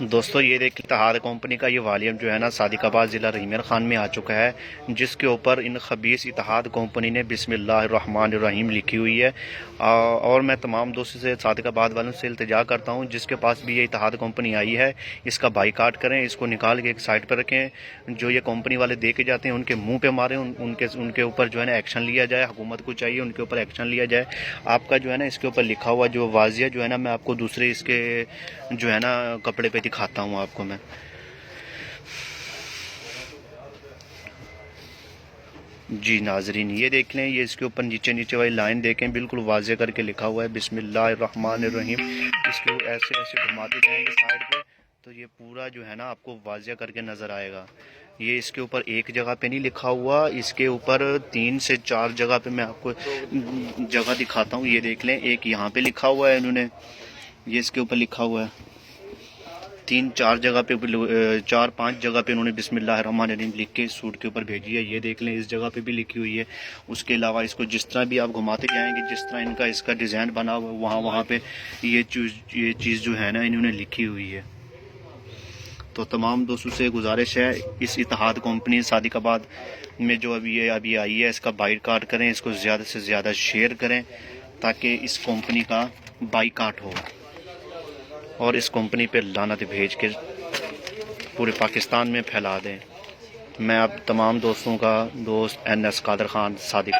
दोस्तों ये देखिए इतिहाद कंपनी का ये वॉल्यूम जो है ना सादिकाबाद ज़िला रहीमर खान में आ चुका है, जिसके ऊपर इन खबीस इतिहाद कंपनी ने बिस्मिल्लाहिर्रहमानिर्रहीम लिखी हुई है। और मैं तमाम दोस्तों से सादिकाबाद वालों से इल्तिजा करता हूँ, जिसके पास भी ये इतिहाद कंपनी आई है इसका बाइकाट करें, इसको निकाल के एक साइड पर रखें। जो ये कंपनी वाले दे के जाते हैं उनके मुँह पर मारें, उनके ऊपर जो है ना एक्शन लिया जाए। हुकूमत को चाहिए उनके ऊपर एक्शन लिया जाए। आपका जो है ना इसके ऊपर लिखा हुआ जो वाजिया जो है ना, मैं आपको दूसरे इसके जो है ना कपड़े पे दिखाता हूँ आपको मैं। जी नाजरीन ये देख लें, ये इसके ऊपर नीचे वाली लाइन देखें, बिल्कुल वाज़े करके लिखा हुआ है बिस्मिल्लाहिर्रहमानिर्रहीम। इसको ऐसे ऐसे घुमाते जाएंगे साइड पे तो ये पूरा जो है ना आपको वाज़े करके नज़र आएगा। ये इसके ऊपर एक जगह पे नहीं लिखा हुआ, इसके ऊपर 3 से 4 जगह पे मैं आपको जगह दिखाता हूँ। ये देख लें, एक यहाँ पे लिखा हुआ है इन्होंने, ये इसके ऊपर लिखा हुआ है 3-4 जगह पे, 4-5 जगह पे इन्होंने बिस्मिल्लाहिर्रहमानिर्रहीम लिख के सूट के ऊपर भेजी है। ये देख लें, इस जगह पे भी लिखी हुई है। उसके अलावा इसको जिस तरह भी आप घुमाते जाएंगे, जिस तरह इसका डिज़ाइन बना हुआ वहाँ पे ये चीज़ जो है ना इन्होंने लिखी हुई है। तो तमाम दोस्तों से गुजारिश है, इस इतिहाद कंपनी सादिकाबाद में जो अभी आई है इसका बाइकाट करें, इसको ज़्यादा से ज़्यादा शेयर करें ताकि इस कंपनी का बाइकाट हो और इस कंपनी पे लानत भेज के पूरे पाकिस्तान में फैला दें। मैं अब तमाम दोस्तों का दोस्त NS कादर खान सादिक।